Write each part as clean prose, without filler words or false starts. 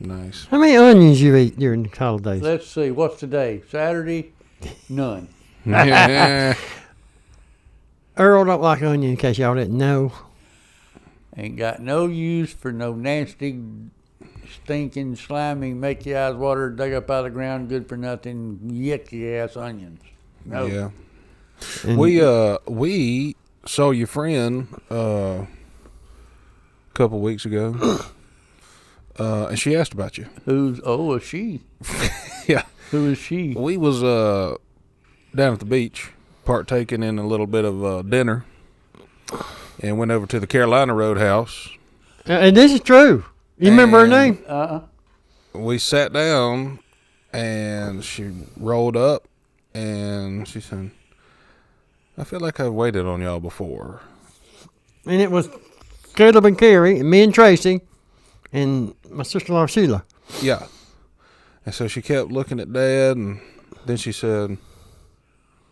Nice. How many onions you eat during the holidays? Let's see. What's today? Saturday? None. Yeah. Earl don't like onion, in case y'all didn't know. Ain't got no use for no nasty, stinking, slimy, make your eyes water, dig up out of the ground, good for nothing, yucky ass onions. No. Yeah. And We saw your friend a couple weeks ago, and she asked about you. A she? Yeah. Who is she? We was down at the beach, partaking in a little bit of dinner, and went over to the Carolina Roadhouse. And this is true. You remember her name? We sat down, and she rolled up, and she said, I feel like I've waited on y'all before. And it was Caleb and Carrie, and me and Tracy, and my sister-in-law Sheila. Yeah. And so she kept looking at Dad, and then she said,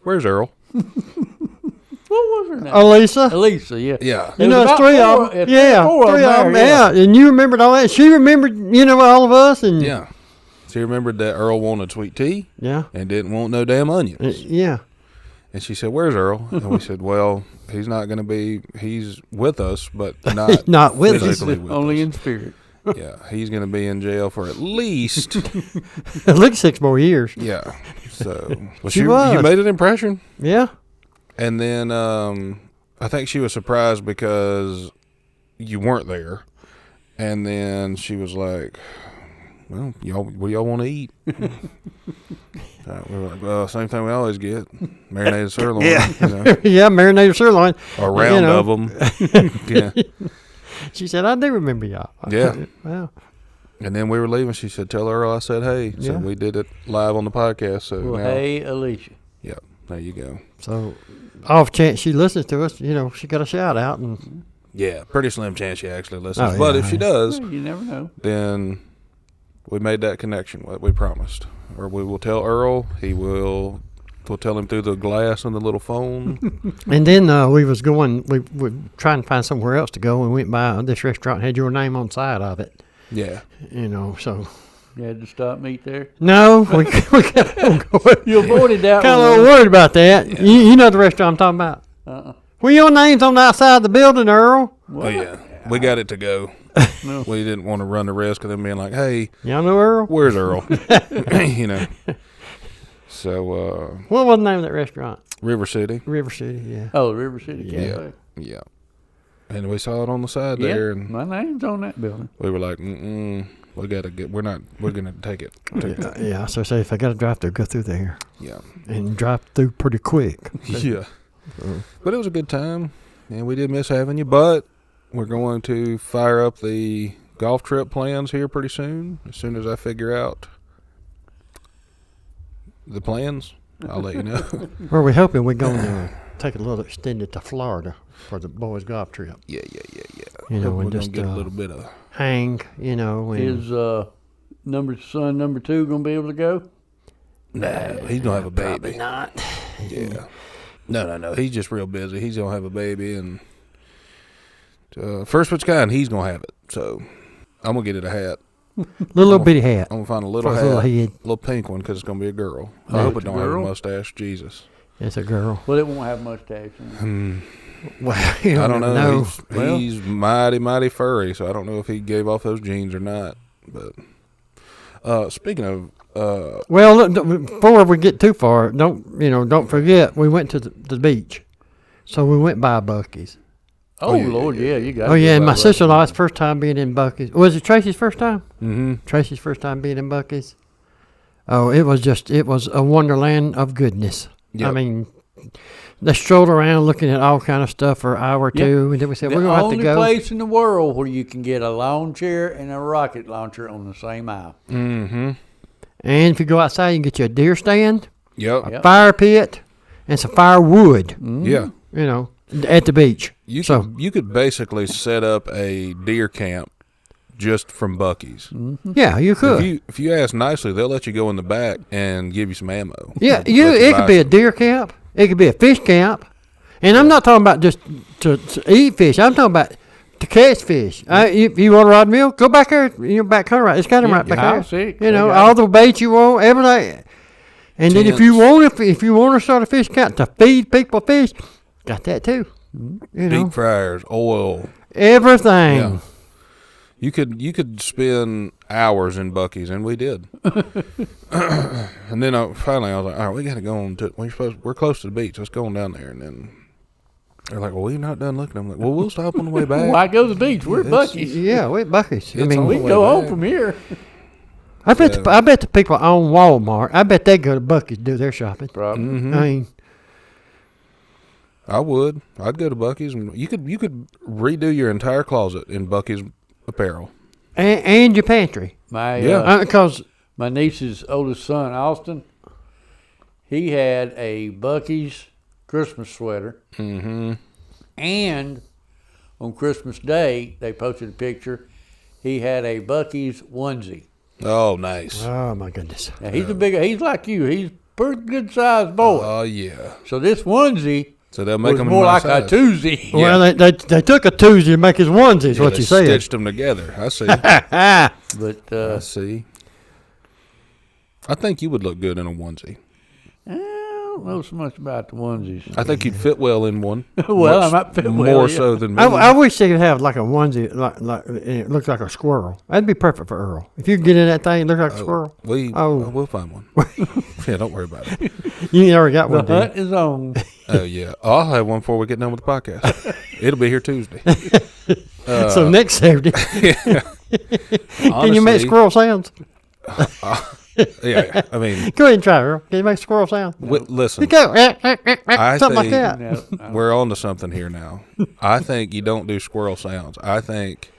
"Where's Earl?" What was her name? Elisa, yeah. Yeah. You know, it's three of them. Yeah, three of them. Yeah, and you remembered all that. She remembered, all of us. And Yeah. She remembered that Earl wanted sweet tea. Yeah. And didn't want no damn onions. Yeah. And she said, "Where's Earl?" And we said, "Well, he's not going to be. He's with us, but not not with us. physically with Only us." in spirit. Yeah, he's going to be in jail for at least at least 6 more years. Yeah. So She was. You made an impression. Yeah. And then I think she was surprised because you weren't there. And then she was like, "Well, what do y'all want to eat?" We were like, "Well, same thing we always get, marinated sirloin." Yeah, yeah, marinated sirloin. A round of them. Yeah. She said, "I do remember y'all." Yeah. Wow. And then we were leaving. She said, "Tell Earl I said hey." So Yeah. we did it live on the podcast. So Well, now, hey, Alicia. yeah, there you go. So, off chance she listens to us, she got a shout out. And Yeah, pretty slim chance she actually listens. Oh, But yeah, if she yeah. does, Well, you never know. then we made that connection, what we promised. Or we will tell Earl. We'll tell him through the glass on the little phone. And then we was trying to find somewhere else to go. And we went by this restaurant, had your name on the side of it. Yeah. So. You had to stop meat there? No, we kept on going. You avoided that Kind of a one. little worried about that. Yeah. You know the restaurant I'm talking about. Well, your name's on the outside of the building, Earl. What? Oh, yeah. We got it to go. No. We didn't want to run the risk of them being like, "Hey, y'all know Earl? Where's Earl?" So, what was the name of that restaurant? River City. River City, yeah. Oh, River City Cafe. Yeah. And we saw it on the side Yeah, there, and my name's on that building. we were like, we gotta get. We're gonna take it. Yeah. So say if I got to drive through, go through there. Yeah. And drive through pretty quick. Yeah. But it was a good time, and we did miss having you. But we're going to fire up the golf trip plans here pretty soon. As soon as I figure out the plans, I'll let you know. Well, we're hoping we're going to take a little extended to Florida for the boys' golf trip. Yeah. And we're just gonna get a little bit of hang. And Is son number 2 gonna be able to go? No, he's gonna have a baby. Probably not. Yeah. No. He's just real busy. He's gonna have a baby, and first of its kind, he's gonna have it. So I'm gonna get it a hat. Little bitty hat. I'm gonna find a little For hat, his little head. little pink one, because it's gonna be a girl. Oh, I hope it it's a don't have a girl? mustache. Jesus. It's a girl. Well, it won't have mustache. Well, I don't know. No. He's mighty furry, so I don't know if he gave off those genes or not. But speaking of, Well, look, before we get too far, don't forget we went to the beach, so we went by Buc-ee's. Oh, Lord, yeah, you got. Oh yeah, and my sister-in-law's first time being in Buc-ee's. Was it Tracy's first time? mm-hmm. Tracy's first time being in Buc-ee's. Oh, it was a wonderland of goodness. Yep. I mean, they strolled around looking at all kind of stuff for an hour or two, and then we said we're gonna have to go. The only place in the world where you can get a lawn chair and a rocket launcher on the same aisle. Mm-hmm. And if you go outside, you can get you a deer stand, Yep. a fire pit, and some firewood. Mm-hmm. Yeah. At the beach. You could basically set up a deer camp just from Buc-ee's. Mm-hmm. Yeah, you could. If you ask nicely, they'll let you go in the back and give you some ammo. Yeah, Let you it buy could be a some. deer camp. It could be a fish camp. And I'm not talking about just to eat fish. I'm talking about to catch fish. You want a rod and reel? Go back there. Back country right. It's kind of right back I'll there. see. All the bait you want, everything. And then if you want to start a fish account to feed people fish, got that too. Deep fryers, oil, everything. Yeah. You could spend hours in Buc-ee's, and we did. And then finally I was like, all right, we got to go on we're close to the beach. Let's go on down there. And then they're like, well, we're not done looking. I'm like, well, we'll stop on the way back. Why go to the beach? We're at Buc-ee's. Yeah, we're at Buc-ee's. I mean, we can go home from here. I bet the people on Walmart, I bet they go to Buc-ee's to do their shopping. Probably. Mm-hmm. I mean, I would. I'd go to Buc-ee's, and you could redo your entire closet in Buc-ee's apparel and your pantry. Because my niece's oldest son, Austin, he had a Buc-ee's Christmas sweater, and on Christmas Day they posted a picture. He had a Buc-ee's onesie. Oh, nice. Oh my goodness. Now, he's like you. He's a pretty good sized boy. Oh yeah. So this onesie. So they'll make them more like size. a Tuesday. Well, they took a Tuesday to make his onesies. What they you said? Stitched them together. I see. But I see. I think you would look good in a onesie. I don't know so much about the onesies. I think you'd fit well in one. Well, I might fit well, more yeah. so than me. I wish they could have like a onesie, like it looks like a squirrel. That'd be perfect for Earl. If you could get in that thing, it looks like a squirrel. We'll find one. Yeah, don't worry about it. You already got one. The hunt is on. Oh yeah, I'll have one before we get done with the podcast. It'll be here Tuesday. So next Saturday, Yeah. can you make squirrel sounds? Yeah, I mean, Go ahead and try, Earl. Can you make squirrel sounds? listen. Go. I Something like think that. we're on to something here now. I think you don't do squirrel sounds. I think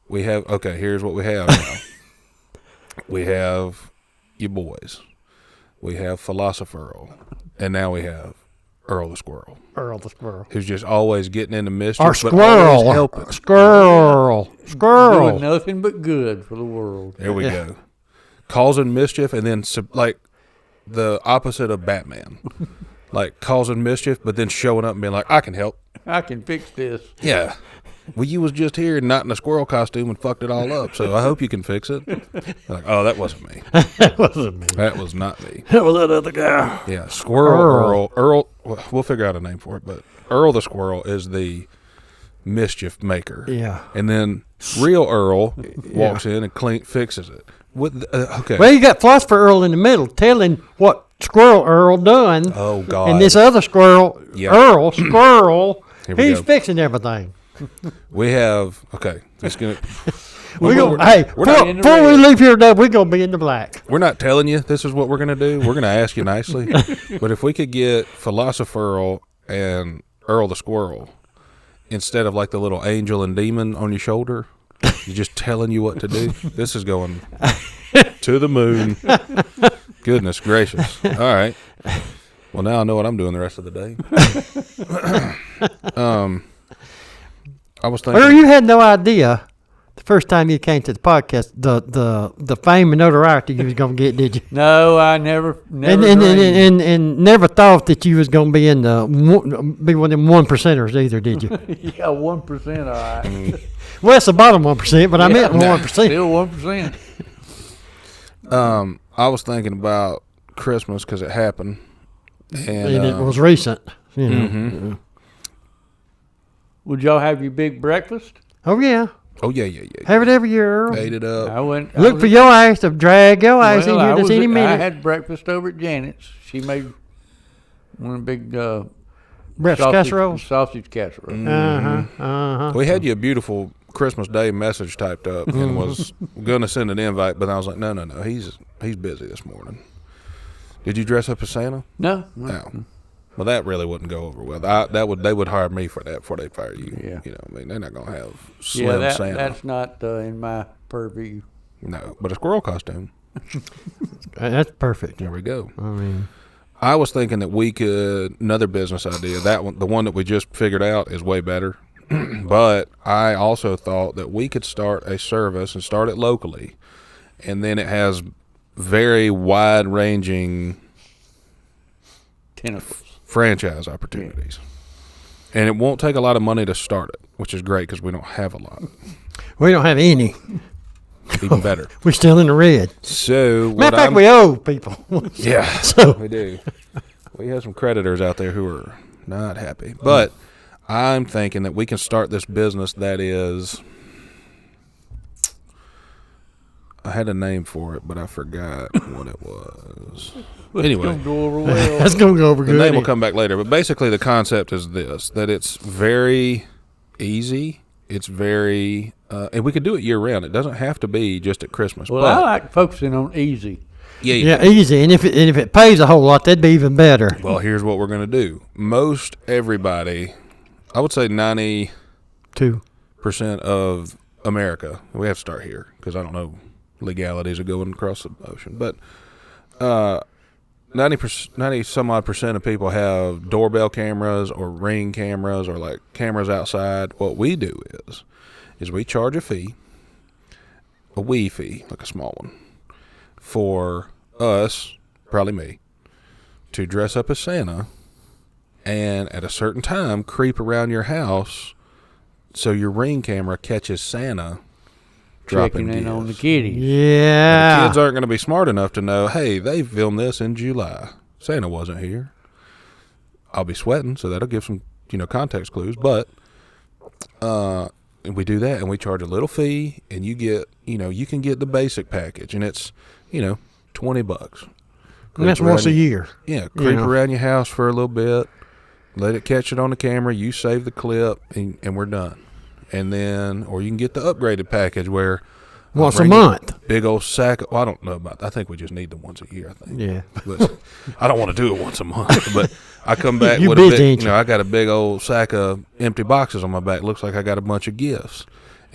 we have. Okay, here's what we have now. We have you boys. We have Philosopher Earl, and now we have Earl the Squirrel. Earl the squirrel. Who's just always getting into mischief, Or but squirrel. always helping. Squirrel. Doing nothing but good for the world. There we go. Causing mischief, and then like the opposite of Batman. Like causing mischief, but then showing up and being like, I can help. I can fix this. Yeah. Well, you was just here not in a squirrel costume and fucked it all up, so I hope you can fix it. Like, oh, that wasn't me. That wasn't me. That was not me. That was that other guy. Yeah, Squirrel Earl. We'll figure out a name for it, but Earl the Squirrel is the mischief maker. Yeah. And then real Earl walks in and fixes it. Okay. Well, you got Philosopher Earl in the middle telling what Squirrel Earl done. Oh, God. And this other squirrel, Earl, Squirrel, he's go. fixing everything. We have, okay, it's going to. Before we leave here today, we're going to be in the black. We're not telling you this is what we're going to do. We're going to ask you nicely. But if we could get Philosopher Earl and Earl the Squirrel, instead of like the little angel and demon on your shoulder, you're just telling you what to do. This is going to the moon. Goodness gracious. All right. Well, now I know what I'm doing the rest of the day. I was thinking. Or you had no idea the first time you came to the podcast the fame and notoriety you was gonna get, did you? No, I never and never thought that you was gonna be in be one of them 1%ers either, did you? Yeah, 1%. All right. Well, it's the bottom 1%, but I meant 1%. Still 1%. I was thinking about Christmas because it happened, and it was recent. You know. Mm-hmm. Would y'all have your big breakfast? Oh yeah. Oh yeah. Have it every year, Earl. Ate it up. Look for your ass to drag your ass in here this any minute. I had breakfast over at Janet's. She made one big breakfast casserole. Sausage casserole. We had you a beautiful Christmas Day message typed up and was going to send an invite, but I was like, no. He's busy this morning. Did you dress up as Santa? No. Well, that really wouldn't go over well. They would hire me for that before they fire you. Yeah. You know, I mean, they're not going to have slim Santa. That's not in my purview. No, but a squirrel costume. That's perfect. There we go. I mean, I was thinking that we could, another business idea, that one, the one that we just figured out is way better. But I also thought that we could start a service and start it locally. And then it has very wide ranging tentacles. Franchise opportunities. And it won't take a lot of money to start it, which is great because we don't have a lot. We don't have any. Even better. We're still in the red. So, Matter of fact, we owe people. Yeah, So- we do. We have some creditors out there who are not happy. But I'm thinking that we can start this business that is, I had a name for it, but I forgot what it was. Anyway, It's gonna go over well. That's going to go over the good. name will come back later. But basically the concept is this, that it's very easy. It's very, and we could do it year round. It doesn't have to be just at Christmas. Well, but I like focusing on easy. Yeah, easy. And if it pays a whole lot, that'd be even better. Well, here's what we're going to do. Most everybody, I would say 90% 2. of America, we have to start here because I don't know legalities of going across the ocean, but 90 some odd percent of people have doorbell cameras or Ring cameras or like cameras outside. What we do is we charge a fee, a wee fee, like a small one, for us, probably me, to dress up as Santa and at a certain time creep around your house so your Ring camera catches Santa dropping Checking in gifts. on the kitties. And Yeah. the kids aren't going to be smart enough to know, hey, they filmed this in July. Santa wasn't here. I'll be sweating, so that'll give some, context clues. But we do that, and we charge a little fee, and you get, you can get the basic package, and it's, $20. And that's Creep once a around- year. Yeah, creep know. around your house for a little bit, let it catch it on the camera, you save the clip, and we're done. And then, or you can get the upgraded package where Once a bring month. big old sack. Well, I don't know about. I think we just need them once a year. I think. Yeah. But I don't want to do it once a month. But I come back You with busy, a big. ain't you? I got a big old sack of empty boxes on my back. Looks like I got a bunch of gifts,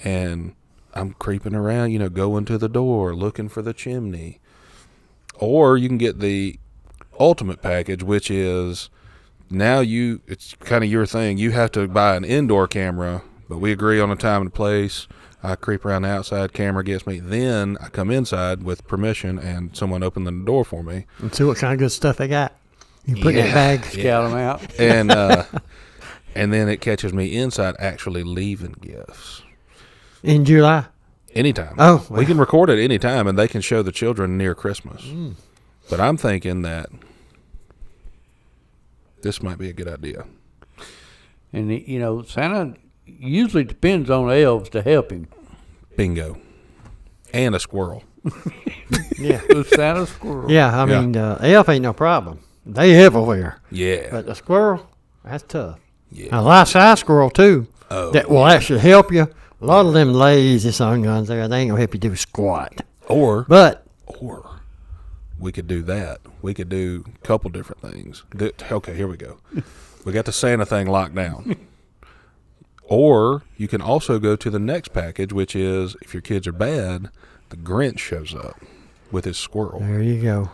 and I'm creeping around. Going to the door, looking for the chimney. Or you can get the ultimate package, which is now it's kind of your thing. You have to buy an indoor camera, but we agree on a time and place. I creep around the outside, camera gets me. Then I come inside with permission and someone opened the door for me. And see what kind of good stuff they got. You put in that bag. Scout them out. And and then it catches me inside actually leaving gifts. In July. Anytime. Oh, We can record it anytime and they can show the children near Christmas. But I'm thinking that this might be a good idea. And, Santa usually depends on elves to help him. Bingo. And a squirrel. Yeah. The Santa squirrel. Yeah, I mean, elf ain't no problem. They everywhere. Yeah. But the squirrel, that's tough. Yeah. A life-size squirrel, too, Oh, that will actually help you. A lot of them lazy sun guns there, they ain't going to help you do squat. Or But, we could do that. We could do a couple different things. Okay, here we go. We got the Santa thing locked down. Or you can also go to the next package, which is if your kids are bad, the Grinch shows up with his squirrel. there you go.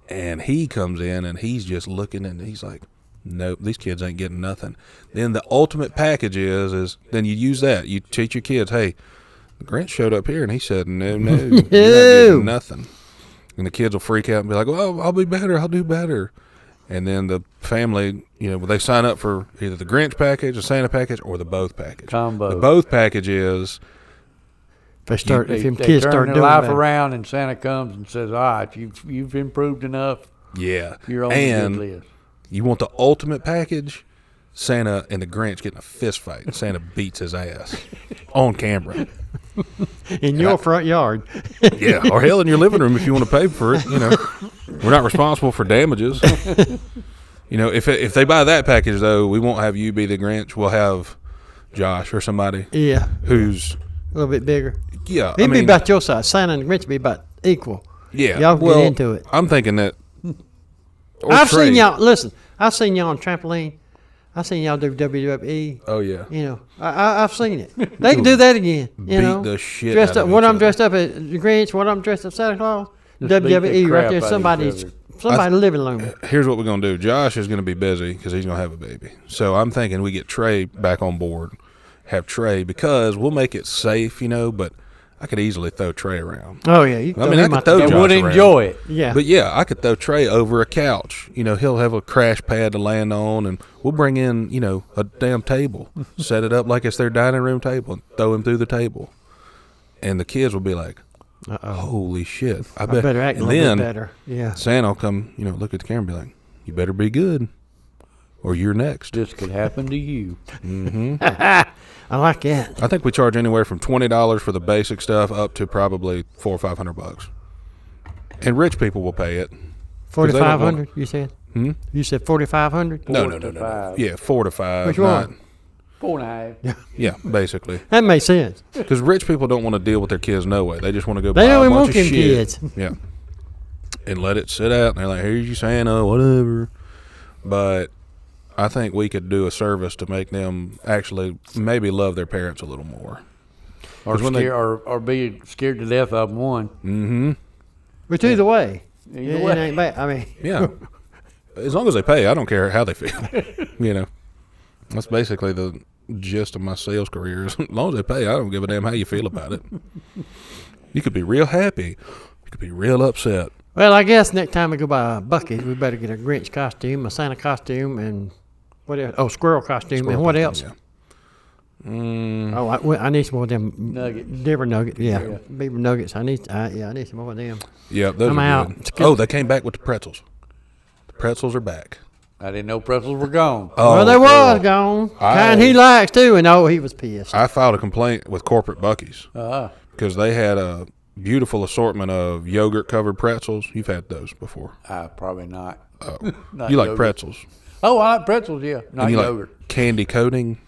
And he comes in and he's just looking and he's like, nope, these kids ain't getting nothing. Then the ultimate package is then you use that. You teach your kids, hey, the Grinch showed up here and he said, no, you're not getting nothing. And the kids will freak out and be like, well, I'll be better. I'll do better. And then the family, they sign up for either the Grinch package, the Santa package, or the both package. Combo. The both package is, If them They kids turn start their doing life that. around and Santa comes and says, all right, you've improved enough. yeah. You're on the And good list. you want the ultimate package, Santa and the Grinch getting a fist fight. Santa beats his ass on camera. In your front yard. Yeah, or hell in your living room if you want to pay for it. We're not responsible for damages. If they buy that package though, we won't have you be the Grinch. We'll have Josh or somebody Yeah. who's A little bit bigger. yeah. It'd be about your size. Santa and the Grinch be about equal. yeah. Y'all get into it. I'm thinking that. or I've Trey. seen y'all. Listen, I've seen y'all on trampoline. I've seen y'all do WWE. Oh yeah. I've seen it. They can do that again. Beat the shit Dressed out up. of One each of them other. dressed up as the Grinch. One of them dressed up Santa Claus. Just beat the WWE right crap there. out of Somebody's each other. somebody's living room. Here's what we're gonna do. Josh is gonna be busy because he's gonna have a baby. So I'm thinking we get Trey back on board. Have Trey because we'll make it safe, but I could easily throw Trey around. Oh yeah, you I mean, I could throw They Josh would around. enjoy it. Yeah, But yeah, I could throw Trey over a couch. He'll have a crash pad to land on, and we'll bring in, a damn table, set it up like it's their dining room table, and throw him through the table. And the kids will be like, holy shit. I better act a and little then bit better. Yeah. Santa will come, look at the camera and be like, you better be good, or you're next. This could happen to you. I like that. I think we charge anywhere from $20 for the basic stuff up to probably $400 or $500. And rich people will pay it. 4,500. You said? Hmm? You said 4,500. No. 4 to 5. Yeah, 4 to 5. Which one? 4.5. Yeah, basically. That makes sense. Because rich people don't want to deal with their kids no way. They just want to go They buy don't a even bunch want of them shit. kids. Yeah. And let it sit out. And they're like, here's your Santa, whatever. But I think we could do a service to make them actually maybe love their parents a little more. Or be scared to death of one. Mm-hmm. Which either way. Either it way. ain't bad. I mean, Yeah. As long as they pay, I don't care how they feel. That's basically the gist of my sales career. As long as they pay, I don't give a damn how you feel about it. You could be real happy. You could be real upset. well, I guess next time we go by Buc-ee's, we better get a Grinch costume, a Santa costume, and what else? Oh, squirrel costume, Squirrel and what costume, else? yeah. Mm, Oh, I need some more of them Nuggets. Beaver nuggets. Yeah, Yeah. beaver nuggets. I need some more of them. yeah, those I'm are out. good. It's good. Oh, they came back with the pretzels. The pretzels are back. I didn't know pretzels were gone. Oh, Well, they was girl. gone. Kind he likes too, and he was pissed. I filed a complaint with corporate Buc-ee's Uh-huh. because they had a beautiful assortment of yogurt-covered pretzels. You've had those before. Probably not. Oh, Not you like yogurt. pretzels. Oh, I like pretzels, yeah. Not And you yogurt. like candy coating,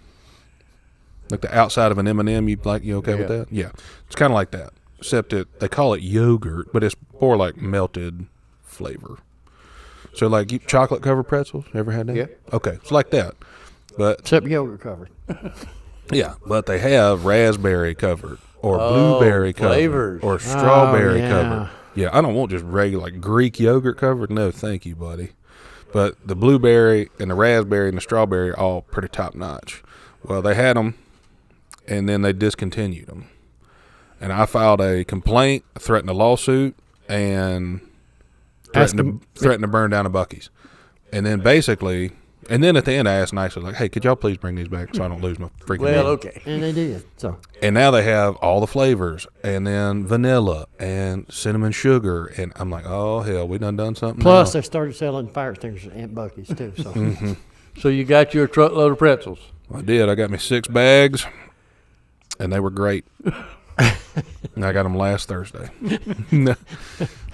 like the outside of an M&M. You okay with Yeah. that? Yeah, it's kind of like that, except they call it yogurt, but it's more like melted flavor. So like chocolate covered pretzels. Ever had that? Yeah. Okay, it's like that, but Except yogurt covered. yeah, but they have raspberry covered or blueberry covered flavors. or strawberry yeah. covered. Yeah, I don't want just regular like Greek yogurt covered. No, thank you, buddy. But the blueberry and the raspberry and the strawberry are all pretty top notch. Well, they had them, and then they discontinued them. And I filed a complaint, threatened a lawsuit, and threatened to burn down a Buc-ee's. And then basically, and then at the end I asked nicely, like, hey, could y'all please bring these back so I don't lose my freaking Well, money? okay. And they did. So And now they have all the flavors, and then vanilla and cinnamon sugar, and I'm like, oh hell, we done something. plus now. they started selling fire extinguishers at Buc-ee's too. So So you got your truckload of pretzels. I did. I got me 6 bags, and they were great. And I got them last Thursday.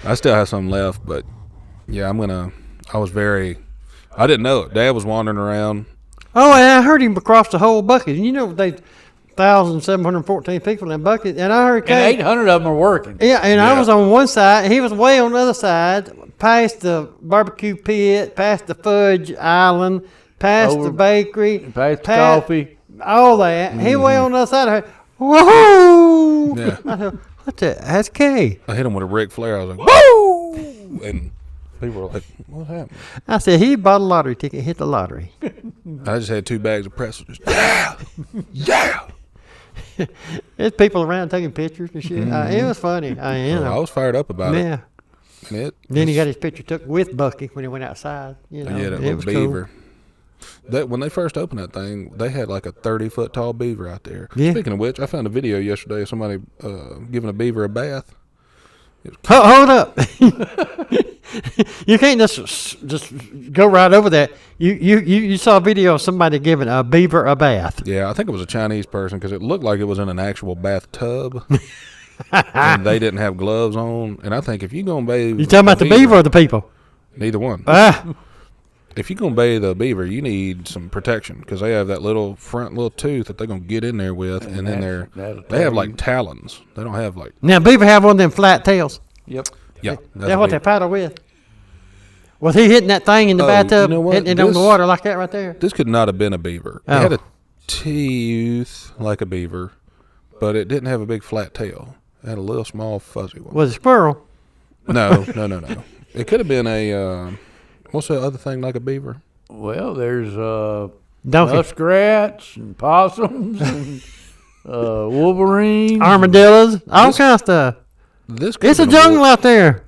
I still have some left, but yeah, I didn't know it. Dad was wandering around. oh, and I heard him across the whole bucket. You know they 1,714 people in Buc-ee's, and I heard And 800 of them are working. yeah, and I Yeah. was on one side, and he was way on the other side, past the barbecue pit, past the fudge island, past Over- the bakery, Past the coffee. all that. He way on the other side. I heard, whoa! Yeah. I said, what the? That's K. I hit him with a Ric Flair. I was like, woo! And people were like, what happened? I said, he bought a lottery ticket, hit the lottery. I just had 2 bags of pretzels. Just, yeah! Yeah! There's people around taking pictures and shit. It was funny. You I know. was fired up about it. Yeah. And Then he got his picture took with Bucky when he went outside. You know, yeah, that it little was beaver. That when they first opened that thing, they had like a 30-foot tall beaver out there. Yeah. Speaking of which, I found a video yesterday of somebody giving a beaver a bath. Cool. Hold up. You can't just go right over that. You saw a video of somebody giving a beaver a bath. Yeah, I think it was a Chinese person because it looked like it was in an actual bathtub. And they didn't have gloves on. And I think if you're going to bathe... You talking about the beaver or the people? Neither one. Ah, If you're going to bathe a beaver, you need some protection because they have that little front little tooth that they're going to get in there with. And then that'll they have tell like you. talons. They don't have like... now beaver have one of them flat tails. Yep. Yeah. That's what they paddle with. Was he hitting that thing in the Oh, bathtub, you know what? hitting it on the This- water like that right there? This could not have been a beaver. Oh. It had a tooth like a beaver, but it didn't have a big flat tail. It had a little small fuzzy one. Was a squirrel? No. It could have been a what's the other thing like a beaver? Well, there's Donkey. muskrats and possums and Wolverine, armadillos, all kinds of stuff. This could It's have a been jungle out there.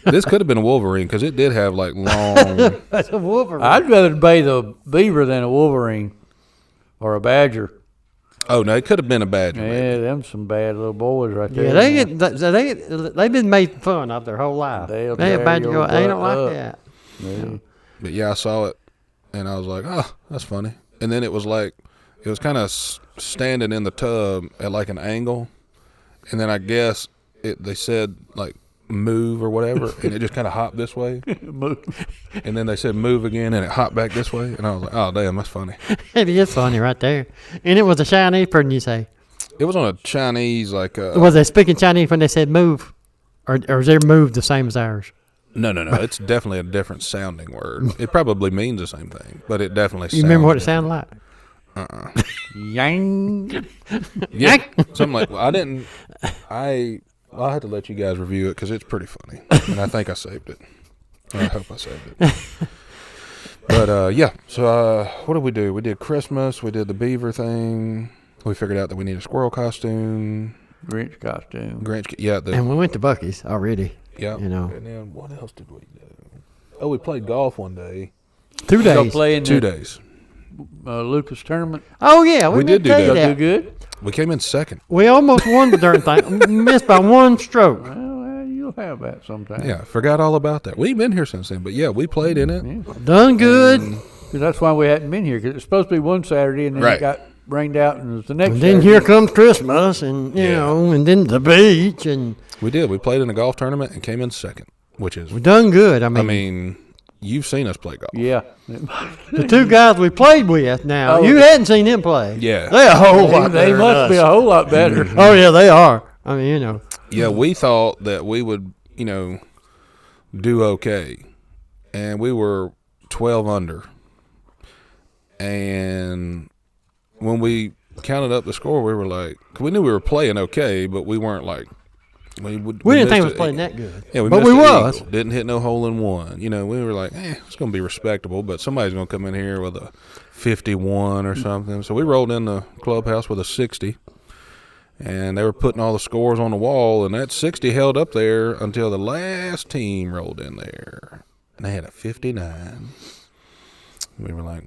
This could have been a Wolverine because it did have like long. That's a wolverine. I'd rather bathe a beaver than a wolverine or a badger. Oh no, it could have been a badger. Yeah, them some bad little boys right there. Yeah, they've been made fun of their whole life. They'll They tear about to your go. They don't butt like up. that. Yeah. But yeah, I saw it, and I was like, "Oh, that's funny." And then it was kind of standing in the tub at like an angle, and then I guess they said like move or whatever, and it just kind of hopped this way, and then they said move again, and it hopped back this way, and I was like, "Oh, damn, that's funny." It is funny right there. And it was a Chinese person, you say. It was on a Chinese Was they speaking Chinese when they said move, or is their move the same as ours? No. It's definitely a different sounding word. It probably means the same thing, but it definitely. You remember what it sounded like? Yang. Yeah, something like. I didn't. I'll have to let you guys review it because it's pretty funny, and I think I saved it. I hope I saved it. But yeah, so what did we do? We did Christmas. We did the beaver thing. We figured out that we need a squirrel costume. Grinch costume. Grinch, yeah. And we went to Buc-ee's already. Yeah. You know. And then what else did we do? Oh, we played golf one day. 2 days. Go play in 2 the days. Lucas tournament. Oh yeah, We did do that. Go do good. We came in second. We almost won the darn thing. Missed by one stroke. Well, you'll have that sometime. Yeah, forgot all about that. We've been here since then, but yeah, we played in it. Yeah. Done good. Because that's why we hadn't been here. Because it's supposed to be one Saturday, and then Right. it got rained out, and it was the next. And then Saturday. here comes Christmas, and you know, and then the beach, and We did. We played in a golf tournament and came in second, which is, we done good. I I mean, mean, you've seen us play golf. Yeah. the 2 guys we played with now, Oh. you hadn't seen them play. Yeah. They're a whole lot They better must than be us. a whole lot better. Oh yeah, they are. I mean, you know, Yeah, we thought that we would, do okay. And we were 12 under. And when we counted up the score, we were like, 'cause we knew we were playing okay, but we weren't like, we we didn't think missed we was a- playing that good. Yeah, but missed we a was. eagle. Didn't hit no hole in one. We were like, it's going to be respectable, but somebody's going to come in here with a 51 or something. So we rolled in the clubhouse with a 60, and they were putting all the scores on the wall, and that 60 held up there until the last team rolled in there, and they had a 59. We were like,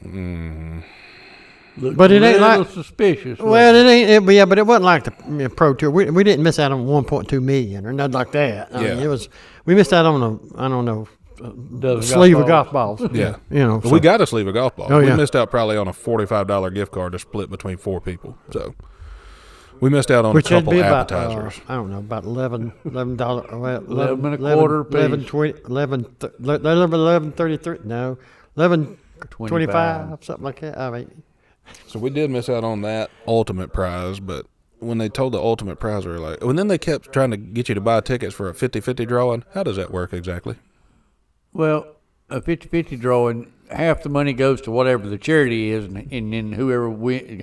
Looked But it a ain't little like- suspicious. Well, it ain't. Yeah, but it wasn't like the Pro Tour. We didn't miss out on 1.2 million or nothing like that. I mean, Yeah. it was. We missed out on a, I don't know, Dozen sleeve of golf golf balls. yeah. You know, We got a sleeve of golf balls. Oh, We yeah. missed out probably on a $45 gift card to split between 4 people. So we missed out on which a would couple be about appetizers. I don't know, about $11. Well, 11 and a quarter piece. 11.33. No, 11.25, something like that. I mean, So we did miss out on that ultimate prize, but when they told the ultimate prize, we were like, and then they kept trying to get you to buy tickets for a 50-50 drawing. How does that work exactly? Well, a 50-50 drawing, half the money goes to whatever the charity is, and then whoever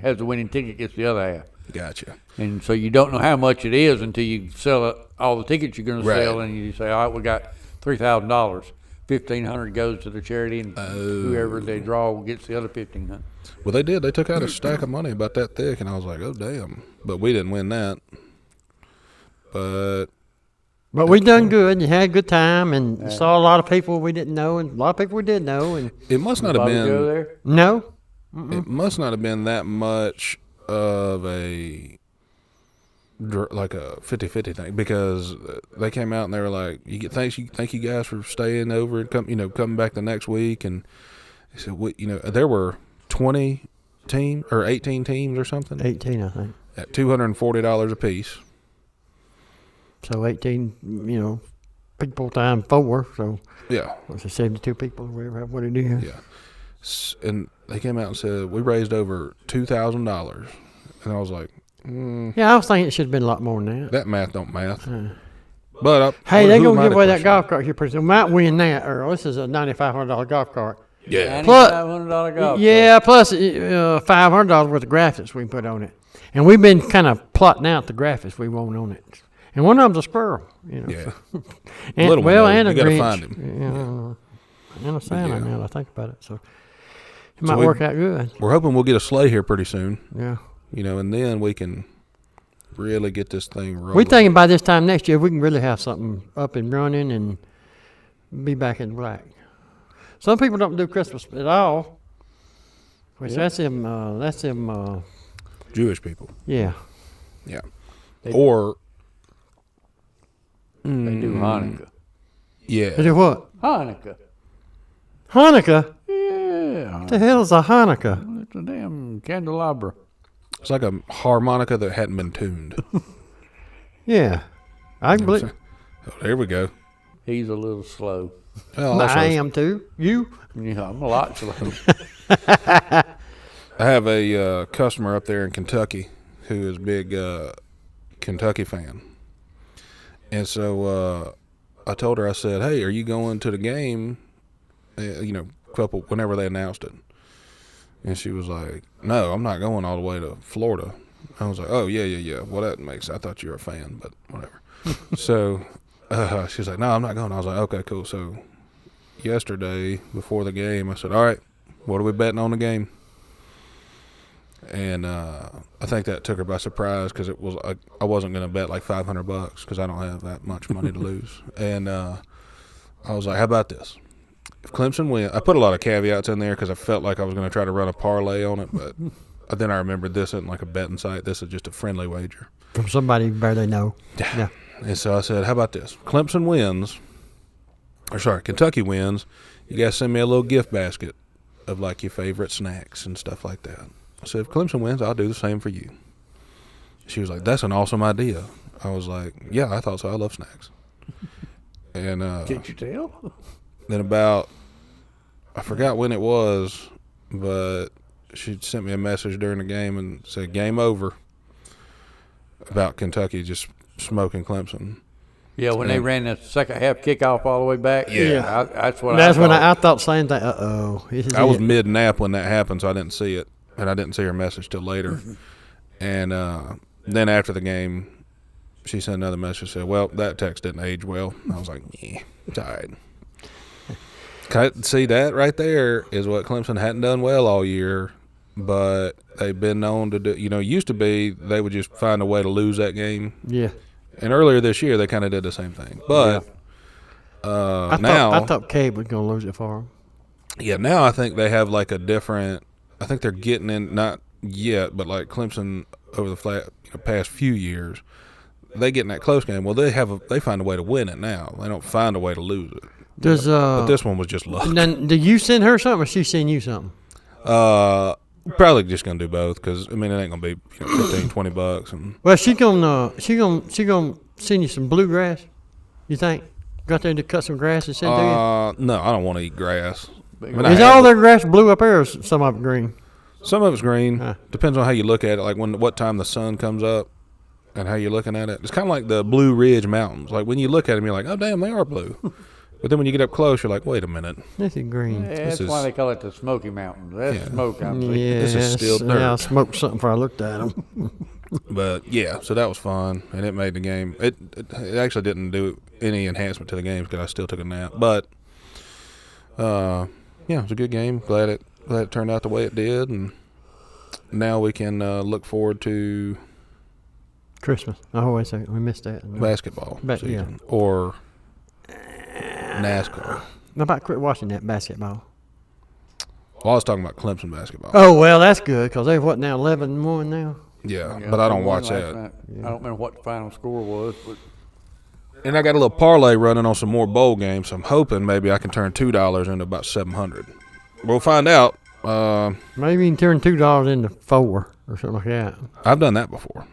has the winning ticket gets the other half. Gotcha. And so you don't know how much it is until you sell all the tickets you're going to Right. sell, and you say, all right, we got $3,000. $1,500 goes to the charity, and whoever they draw gets the other $1,500. Well, they did. They took out a stack of money about that thick, and I was like, oh, damn. But we didn't win that. But we done good. You had a good time and saw a lot of people we didn't know and a lot of people we did know. And it must not have Bobby go been. there? no, It must not have been that much of like a 50-50 thing, because they came out and they were like, thank you guys for staying over and coming back the next week. And they said, there were 20 teams or 18 teams or something 18, I think. at $240 a piece. So 18, people times 4. So Yeah. what's it, 72 people or whatever? What did you do? Yeah. And they came out and said, we raised over $2,000. And I was like, Yeah, I was thinking it should have been a lot more than that. that math don't math. But Hey, who they're am going to I give to away that question? golf cart here pretty soon. Might win that, Earl. This is a $9,500 golf cart. Yeah. $9,500 golf. Yeah, plus $500 worth of graphics we can put on it. And we've been kind of plotting out the graphics we want on it. And one of them's a squirrel, Yeah. And, Little one, well, though. and a You gotta Grinch. find him. And a Santa, Yeah. now that I think about it. So it might we- work out good. We're hoping we'll get a sleigh here pretty soon. Yeah. and then we can really get this thing rolling. We're thinking by this time next year we can really have something up and running and be back in black. Some people don't do Christmas at all, which that's them. Jewish people. Yeah. Yeah. They- Or They do Hanukkah. yeah. They do what? Hanukkah. Hanukkah? Yeah. What the hell is a Hanukkah? It's a damn candelabra. It's like a harmonica that hadn't been tuned. Yeah. I can believe. Oh, there we go. He's a little slow. Well, also, I am too. You? Yeah, I'm a lot slow. I have a customer up there in Kentucky who is a big Kentucky fan. And so I told her, I said, hey, are you going to the game, whenever they announced it? And she was like, no, I'm not going all the way to Florida. I was like, oh, yeah. Well, that makes, I thought you were a fan, but whatever. So she was like, no, I'm not going. I was like, okay, cool. So yesterday before the game, I said, all right, what are we betting on the game? And I think that took her by surprise because it was I wasn't going to bet like $500 because I don't have that much money to lose. And I was like, how about this? If Clemson wins, I put a lot of caveats in there because I felt like I was going to try to run a parlay on it, but then I remembered this isn't like a betting site. This is just a friendly wager. From somebody you barely know. Yeah. And so I said, how about this? Clemson wins, Kentucky wins. You guys send me a little gift basket of like your favorite snacks and stuff like that. I said, if Clemson wins, I'll do the same for you. She was like, that's an awesome idea. I was like, yeah, I thought so. I love snacks. And Can't you tell? then about, I forgot when it was, but she sent me a message during the game and said, game over, about Kentucky just smoking Clemson. Yeah, when they ran the second half kickoff all the way back. Yeah. That's what That's I when thought. I thought same thing. Uh-oh. I was mid-nap when that happened, so I didn't see it. And I didn't see her message till later. And then after the game, she sent another message, said, well, that text didn't age well. I was like, yeah, it's all right. See, that right there is what Clemson hadn't done well all year, but they've been known to do. Used to be they would just find a way to lose that game. Yeah. And earlier this year, they kind of did the same thing. But I thought Cabe was going to lose it for him. Yeah, now I think they have like a different. I think they're getting in, not yet, but like Clemson over the past few years, they get in that close game. Well, they find a way to win it now. They don't find a way to lose it. But this one was just luck. Then, do you send her something or she send you something? Probably just gonna do both because it ain't gonna be $15-$20 and. Well, she gonna send you some bluegrass. You think? Got there to cut some grass and send to you? No, I don't want to eat grass. Is all their grass blue up there or is some of it green? Some of it's green. Huh. Depends on how you look at it, like what time the sun comes up and how you're looking at it. It's kind of like the Blue Ridge Mountains. Like when you look at them, you're like, oh, damn, they are blue. But then when you get up close, you're like, wait a minute. This is green. Yeah, that's why they call it the Smoky Mountains. That's smoke, I'm thinking. Yeah, This is still dirt. Yeah, I smoked something before I looked at them. But yeah, so that was fun, and it made the game. It actually didn't do any enhancement to the game because I still took a nap. But yeah, it was a good game. Glad it turned out the way it did, and now we can look forward to Christmas. Oh, wait a second. We missed that. basketball season or NASCAR. How about quit watching that basketball? Well, I was talking about Clemson basketball. Oh, well, that's good because they've what now, 11-1 now? Yeah, Yeah, but I don't they won watch last that. night. I don't remember what the final score was, but And I got a little parlay running on some more bowl games. So I'm hoping maybe I can turn $2 into about $700. We'll find out. Maybe you can turn $2 into 4 or something like that. I've done that before.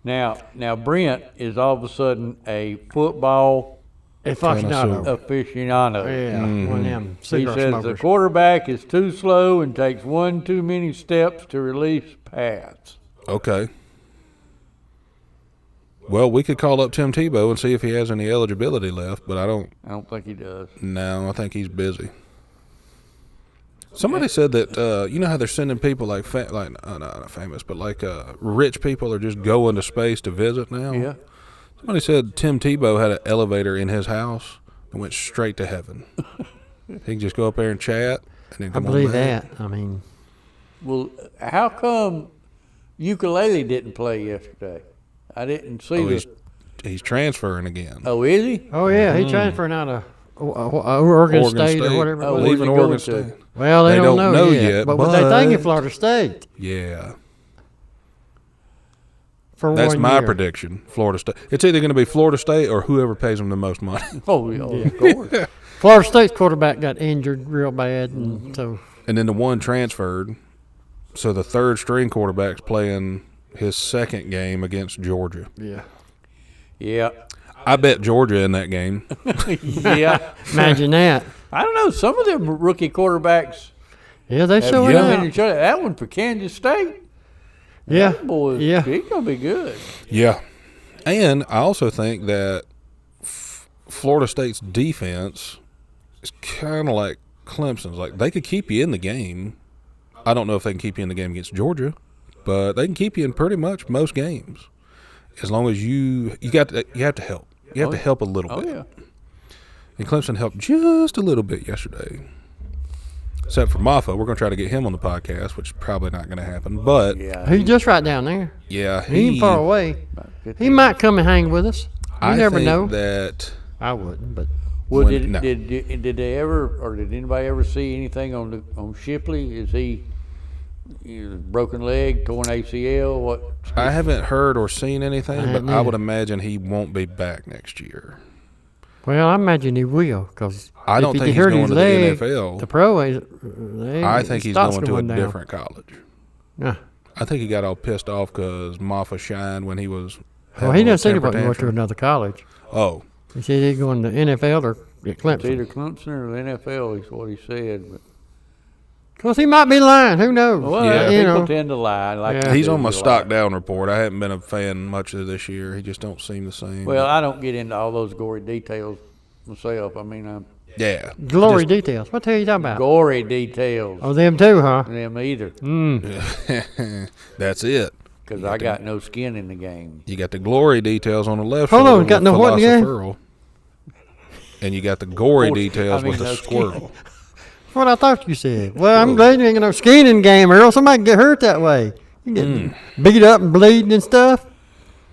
now Brent is all of a sudden a football Aficionado. aficionado. Yeah, one of them He cigar says smokers. the quarterback is too slow and takes one too many steps to release pass. Okay. Well, we could call up Tim Tebow and see if he has any eligibility left, but I don't think he does. know. I think he's busy. Somebody said that you know how they're sending people like not famous, but like rich people are just going to space to visit now. Yeah. Somebody said Tim Tebow had an elevator in his house and went straight to heaven. He can just go up there and chat, and then I come believe on back. that. I mean, Well, how come Ukulele didn't play yesterday. I didn't see He's transferring again. Oh, is he? Oh yeah, he transferring out of Oregon State or whatever. Oh, it was. leaving where's he Oregon going to? State. Well, they don't know yet, but they thinking Florida State Yeah, for that's 1 my year. prediction. Florida State. It's either going to be Florida State or whoever pays them the most money. Oh, of course. Florida State's quarterback got injured real bad, and so And then the one transferred, so the third string quarterback's playing his second game against Georgia. yeah. Yeah. I bet Georgia in that game. Yeah. Imagine that. I don't know. Some of them rookie quarterbacks. Yeah, they have showing come out. in and showed it. That one for Kansas State. Yeah, That boy, yeah. he's going to be good. Yeah. And I also think that Florida State's defense is kind of like Clemson's. Like, they could keep you in the game. I don't know if they can keep you in the game against Georgia, but they can keep you in pretty much most games. As long as you have to help. You have to help a little bit. Yeah. And Clemson helped just a little bit yesterday. Except for Maffa. We're going to try to get him on the podcast, which is probably not going to happen. But, Yeah. He's just right down there. yeah, He ain't far away. About He 15. might come and hang with us. You I never think know. that I wouldn't, but Well, when- no. did they ever, or did anybody ever see anything on Shipley? Is he broken leg, torn ACL? What? I haven't heard or seen anything, I but hadn't I would either. imagine he won't be back next year. well, I imagine he will because I don't think he's hurt going his to leg, the NFL. The pro, I think he's going to a different college. Yeah. I think he got all pissed off because Maffa shined when he was. Well, having he a didn't say temper about going to tantrum. another college. Oh, He said he's going to NFL or at It's Clemson. either Clemson or the NFL is what he said. But, Because he might be lying. Who knows? well, Yeah. You people know. tend to lie. Like Yeah. they he's do, on my they stock lie. down report. I haven't been a fan much of this year. He just don't seem the same. Well, I don't get into all those gory details myself. I mean, I'm yeah. Glory details. What the hell you talking about? gory details. Oh, them too, huh? Them either, That's it. because I got no skin in the game. You got the glory details on the left Hold shoulder on, got with no what in the game? Philosopher, and you got the gory Horse- details I mean, with the no skin. squirrel. That's what I thought you said. Well, I'm glad you ain't got no skin in the game, Earl. Somebody can get hurt that way. You get beat up and bleeding and stuff.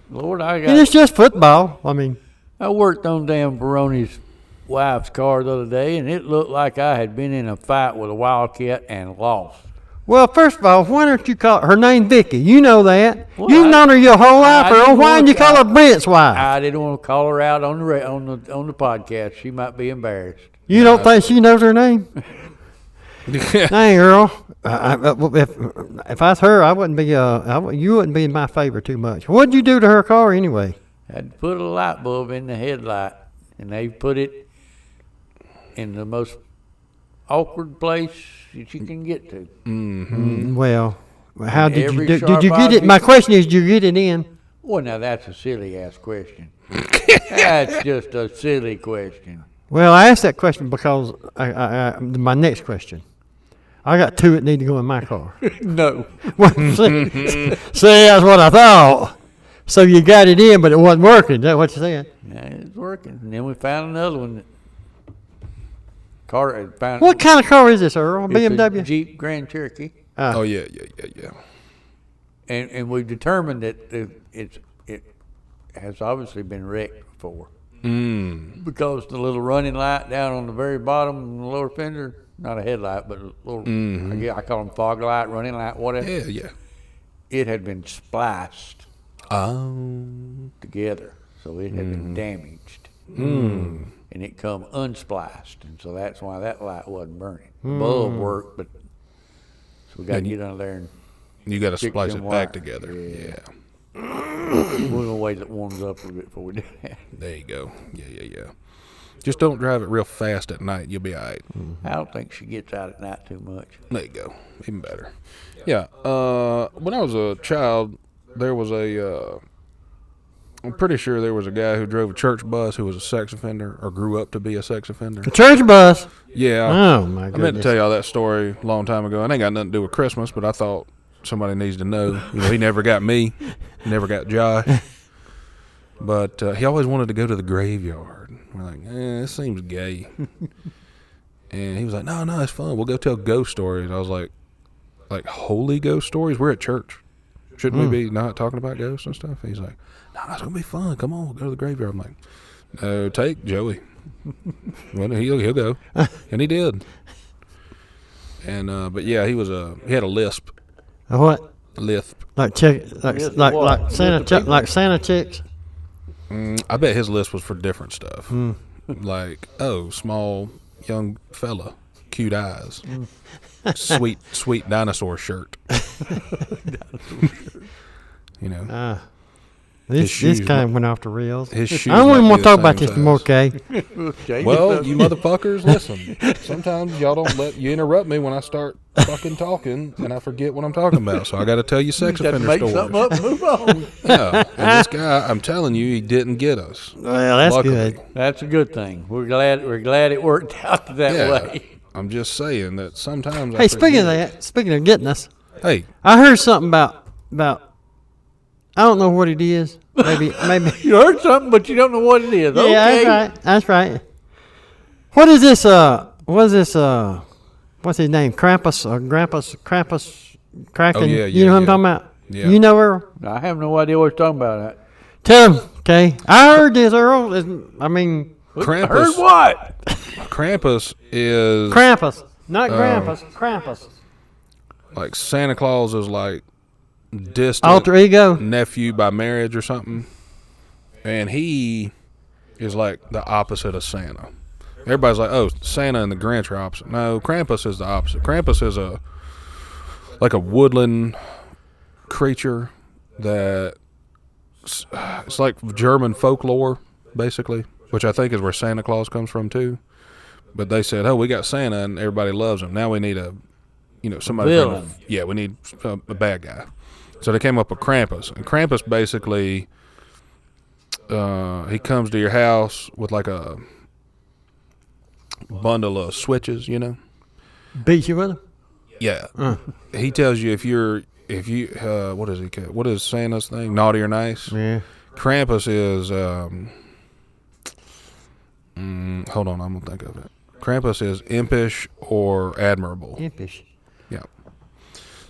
Lord, I And it's just football. I mean, I worked on damn Baroni's wife's car the other day, and it looked like I had been in a fight with a wildcat and lost. well, first of all, why don't you call her name Vicky? You know that. Well, You've I- known her your whole life, I Earl. didn't Why want didn't you call her Brent's wife? I didn't want to call her out on the podcast. She might be embarrassed. You don't think she knows her name? Dang, Earl. If I was her, I wouldn't be. You wouldn't be in my favor too much. What'd you do to her car anyway? Had to put a light bulb in the headlight, and they put it in the most awkward place that you can get to. Well, how did you Every do? sharp Did you get it? object- My question is, did you get it in? Well, now that's a silly ass question. That's just a silly question. Well, I asked that question because my next question. I got two that need to go in my car. No. Well, see, that's what I thought. So you got it in, but it wasn't working. Is that what you said? Yeah, it's working. And then we found another one. That Carter had found. What kind of car is this, Earl? A it's a BMW? Jeep Grand Cherokee. Oh yeah. And we've determined that it has obviously been wrecked before. Because the little running light down on the very bottom, the lower fender, not a headlight, but a little, I call them fog light, running light, whatever. Yeah. It had been spliced Oh. together, so it had been damaged. And it come unspliced, and so that's why that light wasn't burning. The bulb worked, but so we got to get under there and You got to Fix splice them it back wires. together. Yeah. Yeah. we're gonna wait till it warms up a little bit before we do that. There you go. Yeah. Just don't drive it real fast at night. You'll be all right. I don't think she gets out at night too much. There you go. Even better. Yeah. When I was a child, there was I'm pretty sure there was a guy who drove a church bus who was a sex offender or grew up to be a sex offender. The church bus. Yeah. Oh my I meant to goodness. tell y'all that story a long time ago. It ain't got nothing to do with Christmas, but I thought somebody needs to know. You know, he never got me, never got Josh. But he always wanted to go to the graveyard. We're like, this seems gay. And he was like, no, it's fun. We'll go tell ghost stories. I was like holy ghost stories? We're at church. Shouldn't we be not talking about ghosts and stuff? He's like, no, it's going to be fun. Come on, go to the graveyard. I'm like, no, take Joey. Well, he'll go. And he did. And, but yeah, he had a lisp. A what? Lisp. Like Santa chicks. I bet his list was for different stuff. Like, small young fella, cute eyes, sweet dinosaur shirt. You know, this kind of went off the rails. His shoes. I don't even might want be to the talk about same this anymore, Kay. Okay. Well, you motherfuckers, listen. Sometimes y'all don't you interrupt me when I start fucking talking, and I forget what I'm talking about. So I got to tell you sex Got to offender make stories. something up and move on. Yeah, and this guy, I'm telling you, he didn't get us. Well, that's Luckily. good. That's a good thing. We're glad it worked out that Yeah, way. I'm just saying that sometimes. Hey, speaking of getting us, hey, I heard something about I don't know what it is. Maybe. You heard something, but you don't know what it is. Yeah, Okay. that's right. What is this? What's his name? Krampus or Krampus Kraken? Oh, yeah, you know what I'm yeah. talking about? Yeah. You know Earl? I have no idea what you're talking about. Tell him, okay? I heard this, Earl. Krampus. Heard what? Krampus is Krampus, not Krampus. Krampus. like Santa Claus is like distant Alter ego. nephew by marriage or something, and he is like the opposite of Santa. Everybody's like, oh, Santa and the Grinch are opposite. No, Krampus is the opposite. Krampus is a woodland creature that it's like German folklore, basically, which I think is where Santa Claus comes from too. But they said, oh, we got Santa and everybody loves him. Now we need somebody. Villain. We need a bad guy. So they came up with Krampus. And Krampus basically, he comes to your house with like a bundle of switches, Beat you with him? Yeah. He tells you if you what is Santa's thing? Naughty or nice? Yeah. Krampus is hold on, I'm gonna think of it. Krampus is impish or admirable. Impish. Yeah.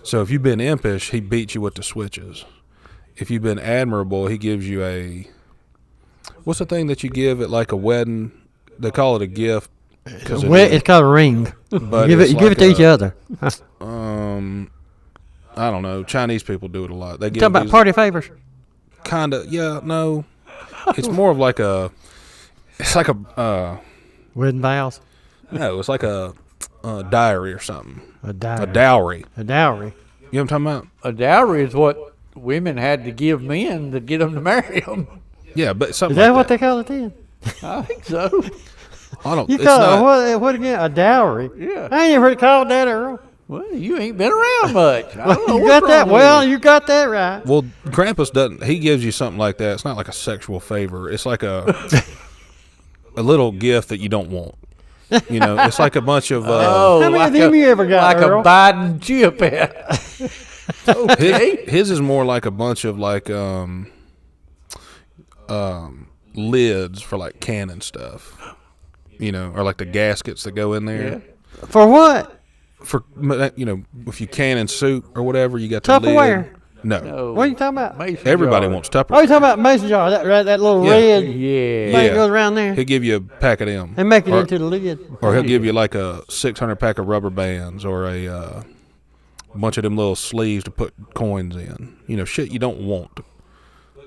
So if you've been impish, he beats you with the switches. If you've been admirable, he gives you what's the thing that you give at like a wedding? They call it a gift. It's called a ring. But you give it to each other. I don't know. Chinese people do it a lot. They give Talk about these party favors. kinda. Yeah, no. It's more of like a. It's like a. Wedding vows. No, it's like a diary or something. A dowry. A dowry. A dowry. You know what I'm talking about? A dowry is what women had to give men to get them to marry them. Yeah, but something. Is that like what they call it then? I think so. I don't. You It's call not, it what again? A dowry. Yeah. I ain't ever heard it called that, Earl. Well, you ain't been around much. I don't know You what's got that? wrong with Well, you. you got that right. Well, Krampus doesn't. He gives you something like that. It's not like a sexual favor. It's like a little gift that you don't want. It's like a bunch of. Oh, How many like of them you ever got, like Earl? a Biden chip. Okay. His is more like a bunch of like lids for like canning stuff, or like the gaskets that go in there. For what? For if you canning soup or whatever, you got the Tupperware? lid. No, No. What are you talking about? Mason everybody jar. wants Oh, Tupperware. you talking about mason jar? That little Yeah. red Yeah. thing that Yeah. goes around there. He'll give you a pack of them, And make it or, into the lid. or he'll give you like a 600 pack of rubber bands or a bunch of them little sleeves to put coins in. Shit you don't want,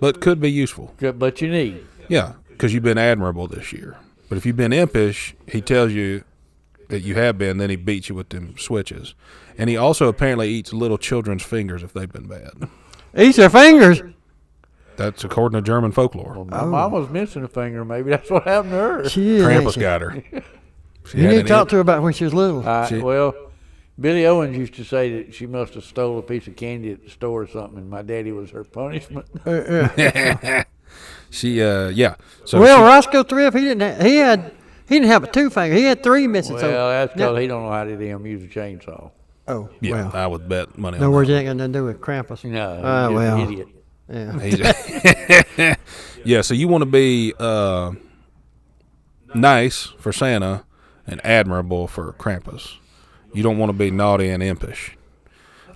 but could be useful. Good, but you need. Yeah, because you've been admirable this year. But if you've been impish, he tells you that you have been, then he beats you with them switches. And he also apparently eats little children's fingers if they've been bad. Eat your fingers. That's according to German folklore. Well, my mom was missing a finger. Maybe that's what happened to her. She is. Krampus got her. She You had need to an talk imp- to her about when she was little. Well, Billy Owens used to say that she must have stole a piece of candy at the store or something, and my daddy was her punishment. She, yeah. So Well, she- Roscoe Thrift, he didn't have a two finger. He had three missing. Well, that's because he don't know how to damn use a chainsaw. Oh, yeah, well. I would bet money No on words that. ain't got nothing to do with Krampus. No, Oh, he's well. an idiot. Yeah. He's- yeah, so you want to be nice for Santa and admirable for Krampus. You don't want to be naughty and impish.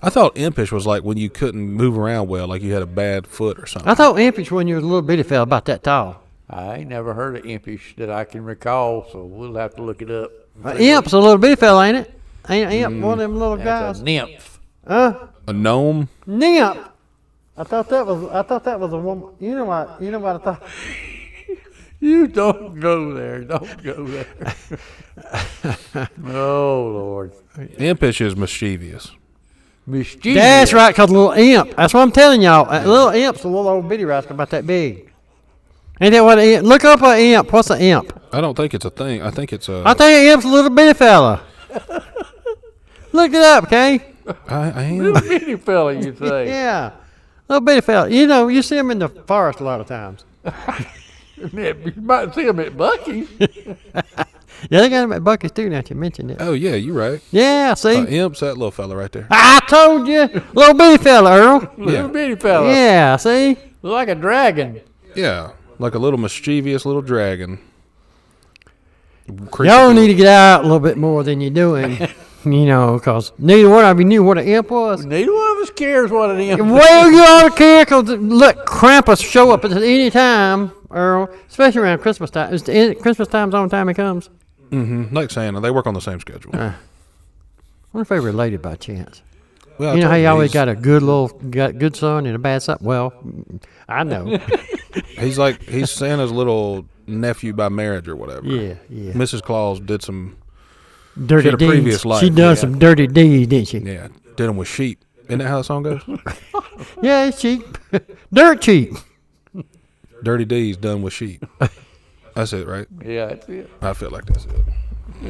I thought impish was like when you couldn't move around well, like you had a bad foot or something. I thought impish when you was a little bitty fella about that tall. I ain't never heard of impish that I can recall, so we'll have to look it up. Imp's a little bitty fella, ain't it? Ain't imp one of them little That's guys? a nymph. A gnome? Nymph. I thought that was a woman. You know what I thought. You don't go there. Don't go there. Oh, Lord. Impish is mischievous. Mischievous. That's right, cause a little imp. That's what I'm telling y'all. A little imp's a little old bitty rascal about that big. Ain't that what an imp? Look up an imp. What's an imp? I don't think it's a thing. I think it's a. I think an imp's a little bitty fella. Look it up, okay? I am. Little bitty fella, you say. Yeah, little bitty fella. You know, you see them in the forest a lot of times. You might see them at Buc-ee's. Yeah, they got them at Buc-ee's too. Now that you mentioned it. Oh yeah, you're right. Yeah, see. Imp's that little fella right there. I told you, little bitty fella, Earl. Little bitty fella. Yeah, see. Look like a dragon. Yeah, like a little mischievous little dragon. Y'all need to get out a little bit more than you're doing. You know, because neither one of you knew what an imp was. Neither one of us cares what an imp is. Well, you ought to care because let Krampus show up at any time, Earl, especially around Christmas time. Christmas time's the only time he comes. Mm-hmm. Like Santa, they work on the same schedule. I wonder if they related by chance. Well, You know how you always got. got a good son and a bad son? Well, I know. He's Santa's little nephew by marriage or whatever. Yeah. Mrs. Claus did some. Dirty She had a deeds. previous life, She done some dirty deeds, didn't she? Yeah, did them with sheep. Isn't that how the song goes? Yeah, it's cheap. Dirt cheap. Dirty deeds done with sheep. That's it, right? Yeah, that's it. I feel like that's it.